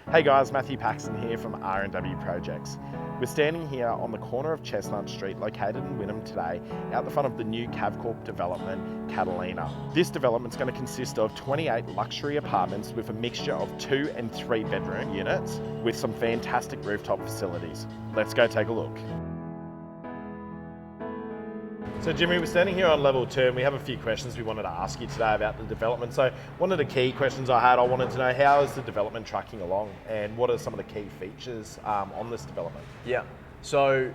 Hey guys, Matthew Paxton here from R&W Projects. We're standing here on the corner of Chestnut Street, located in Wynnum today, out the front of the new Cavcorp development, Catalina. This development's going to consist of 28 luxury apartments with a mixture of 2 and 3 bedroom units with some fantastic rooftop facilities. Let's go take a look. So Jimmy, we're standing here on level 2 and we have a few questions we wanted to ask you today about the development. So one of the key questions I had, I wanted to know how is the development tracking along and what are some of the key features on this development? Yeah, so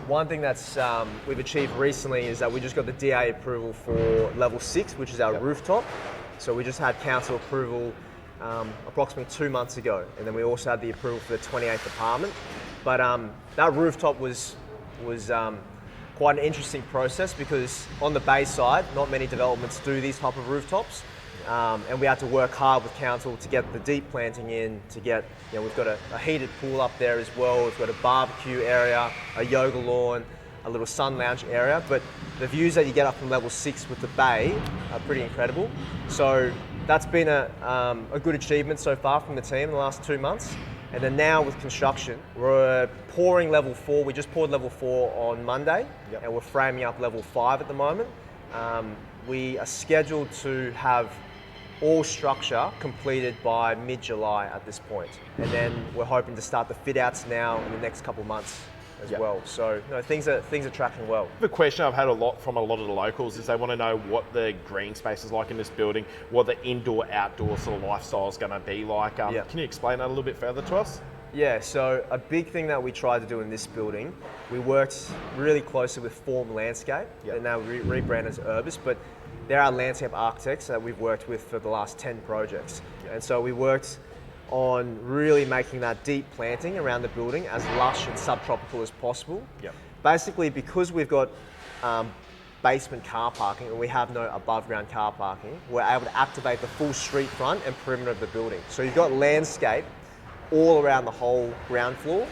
one thing that's we've achieved recently is that we just got the DA approval for level 6, which is our rooftop. So we just had council approval approximately 2 months ago, and then we also had the approval for the 28th apartment. But that rooftop was quite an interesting process because on the bay side, not many developments do these type of rooftops. And we had to work hard with council to get the deep planting in, to get, we've got a heated pool up there as well, we've got a barbecue area, a yoga lawn, a little sun lounge area, but the views that you get up from level 6 with the bay are pretty incredible. So that's been a good achievement so far from the team in the last 2 months. And then now with construction, we're pouring level 4. We just poured level 4 on Monday, and we're framing up level 5 at the moment. We are scheduled to have all structure completed by mid-July at this point. And then we're hoping to start the fit outs now in the next couple of months as well. So things are tracking well. The question I've had from a lot of the locals is they want to know what the green space is like in this building, what the indoor-outdoor sort of lifestyle is going to be like. Can you explain that a little bit further to us? Yeah, so a big thing that we tried to do in this building, we worked really closely with Form Landscape, and now rebranded as Urbis, but they're our landscape architects that we've worked with for the last 10 projects. And so we worked on really making that deep planting around the building as lush and subtropical as possible. Basically, because we've got basement car parking and we have no above ground car parking, we're able to activate the full street front and perimeter of the building. So you've got landscape all around the whole ground floor.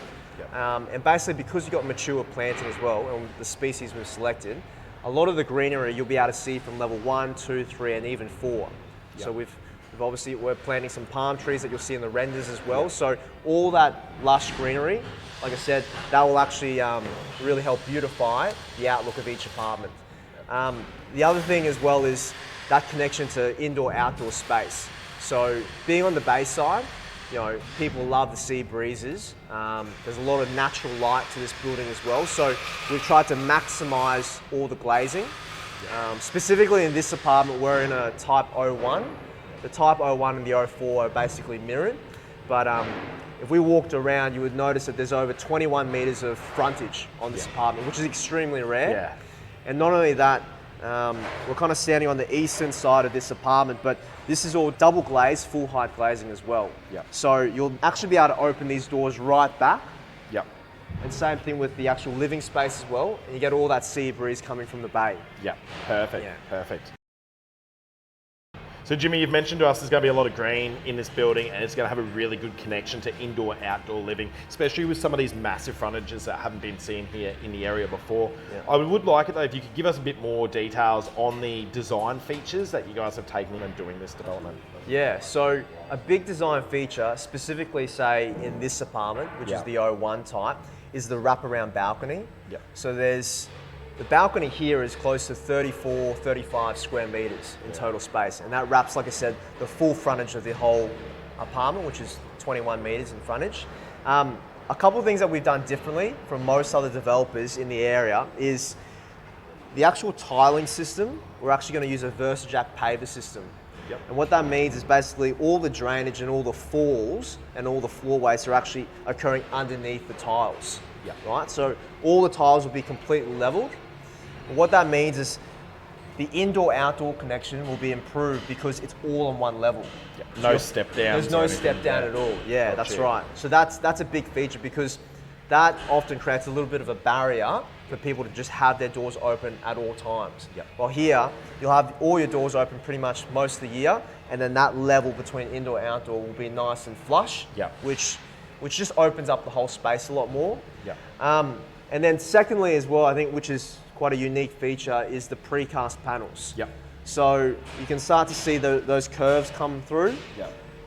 And basically, because you've got mature planting as well, and the species we've selected, a lot of the greenery you'll be able to see from level 1, 2, 3, and even 4. So we're planting some palm trees that you'll see in the renders as well. So all that lush greenery, like I said, that will actually really help beautify the outlook of each apartment. The other thing as well is that connection to indoor-outdoor space. So being on the bay side, people love the sea breezes. There's a lot of natural light to this building as well. So we've tried to maximize all the glazing. Specifically in this apartment, we're in a type 01. The type 01 and the 04 are basically mirrored. But if we walked around, you would notice that there's over 21 meters of frontage on this apartment, which is extremely rare. And not only that, we're kind of standing on the eastern side of this apartment, but this is all double glazed, full height glazing as well. So you'll actually be able to open these doors right back. And same thing with the actual living space as well. And you get all that sea breeze coming from the bay. Perfect. So Jimmy, you've mentioned to us there's going to be a lot of green in this building and it's going to have a really good connection to indoor-outdoor living, especially with some of these massive frontages that haven't been seen here in the area before. I would like it though if you could give us a bit more details on the design features that you guys have taken in doing this development. So a big design feature, specifically say in this apartment, which is the 01 type, is the wraparound balcony. So the balcony here is close to 34, 35 square meters in total space. And that wraps, like I said, the full frontage of the whole apartment, which is 21 meters in frontage. A couple of things that we've done differently from most other developers in the area is the actual tiling system. We're actually going to use a Versajack paver system. And what that means is basically all the drainage and all the falls and all the floor waste are actually occurring underneath the tiles. Right? So all the tiles will be completely leveled. And what that means is the indoor-outdoor connection will be improved because it's all on one level. No step down. There's no step down at all. That's right. So that's a big feature because that often creates a little bit of a barrier for people to just have their doors open at all times. While here, you'll have all your doors open pretty much most of the year, and then that level between indoor and outdoor will be nice and flush, which just opens up the whole space a lot more. And then secondly as well, I think, which is quite a unique feature, is the precast panels. So you can start to see those curves come through.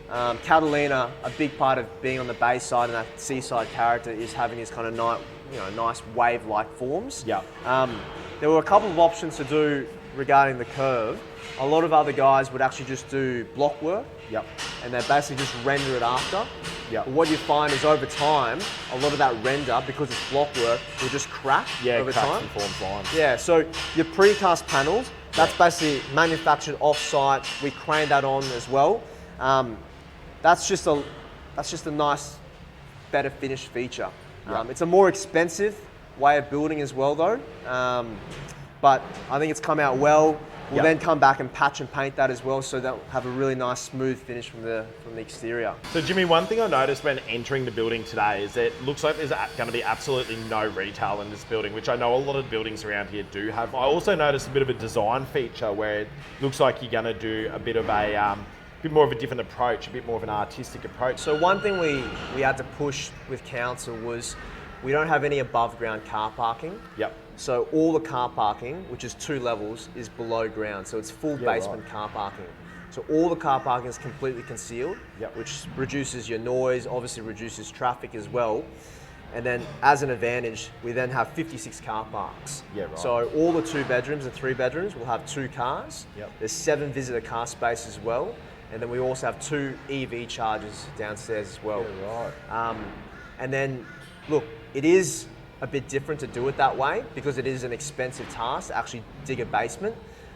Catalina, a big part of being on the bay side and that seaside character is having these kind of nice wave-like forms. Yeah. There were a couple of options to do regarding the curve. A lot of other guys would actually just do block work. Yep. And they basically just render it after. Yep. But what you find is over time, a lot of that render, because it's block work, will just crack over time. And forms lines. Yeah, so your precast panels, that's basically manufactured off-site. We crane that on as well. That's just a nice, better finished feature. It's a more expensive way of building as well though, but I think it's come out well. We'll then come back and patch and paint that as well, so that'll have a really nice smooth finish from the exterior. So Jimmy, one thing I noticed when entering the building today is that it looks like there's going to be absolutely no retail in this building, which I know a lot of buildings around here do have. I also noticed a bit of a design feature where it looks like you're going to do a bit of a bit more of a different approach, a bit more of an artistic approach. So one thing we had to push with council was we don't have any above ground car parking. Yep. So all the car parking, which is 2 levels, is below ground. So it's full basement car parking. So all the car parking is completely concealed, which reduces your noise, obviously reduces traffic as well. And then as an advantage, we then have 56 car parks. Yeah, right. So all the 2 bedrooms and 3 bedrooms will have 2 cars. Yep. There's 7 visitor car spaces as well. And then we also have 2 EV chargers downstairs as well. Yeah, right. And then, look, it is a bit different to do it that way because it is an expensive task to actually dig a basement.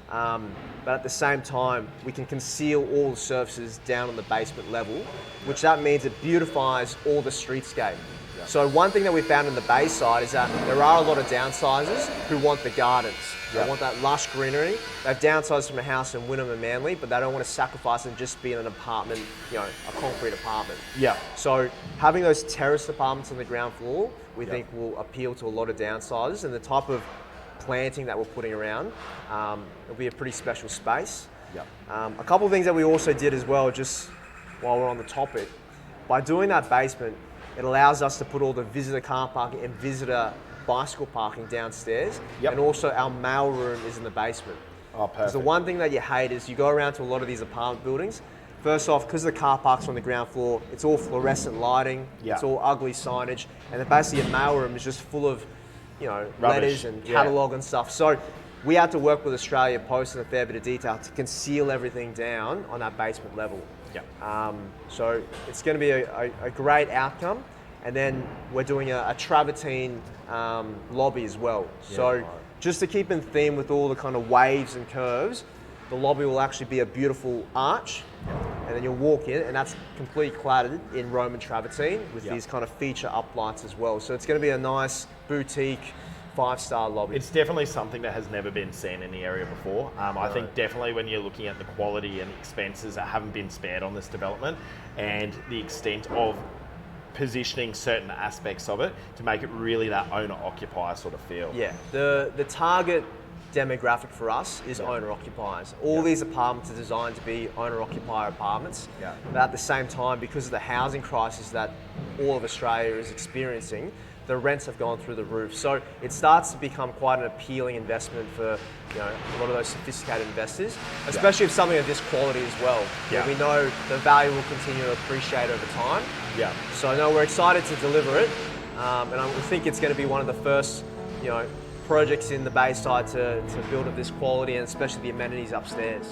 But at the same time, we can conceal all the surfaces down on the basement level, which that means it beautifies all the streetscape. Yeah. So one thing that we found in the bay side is that there are a lot of downsizers who want the gardens. They want that lush greenery. They've downsized from a house in Wynnum and Manly, but they don't want to sacrifice and just be in an apartment, a concrete apartment. Yeah. So having those terraced apartments on the ground floor, we think will appeal to a lot of downsizers, and the type of planting that we're putting around, it'll be a pretty special space. Yep. A couple of things that we also did as well, just while we're on the topic, by doing that basement, it allows us to put all the visitor car parking and visitor bicycle parking downstairs, and also our mail room is in the basement. Oh, perfect. Because the one thing that you hate is you go around to a lot of these apartment buildings, first off, because the car park's on the ground floor, it's all fluorescent lighting, it's all ugly signage, and then basically your mail room is just full of, letters and catalogue and stuff. So we had to work with Australia Post in a fair bit of detail to conceal everything down on that basement level. So it's going to be a great outcome. And then we're doing a travertine lobby as well. So just to keep in theme with all the kind of waves and curves, the lobby will actually be a beautiful arch. And then you'll walk in and that's completely cladded in Roman travertine with these kind of feature uplights as well. So it's going to be a nice boutique 5-star lobby. It's definitely something that has never been seen in the area before. I think definitely when you're looking at the quality and expenses that haven't been spared on this development and the extent of positioning certain aspects of it to make it really that owner-occupier sort of feel. Yeah, the target demographic for us is owner-occupiers. All these apartments are designed to be owner-occupier apartments, but at the same time, because of the housing crisis that all of Australia is experiencing, the rents have gone through the roof. So it starts to become quite an appealing investment for a lot of those sophisticated investors, especially if something of this quality as well. We know the value will continue to appreciate over time. So no, we're excited to deliver it, and we think it's going to be one of the first, projects in the Bayside to build of this quality, and especially the amenities upstairs.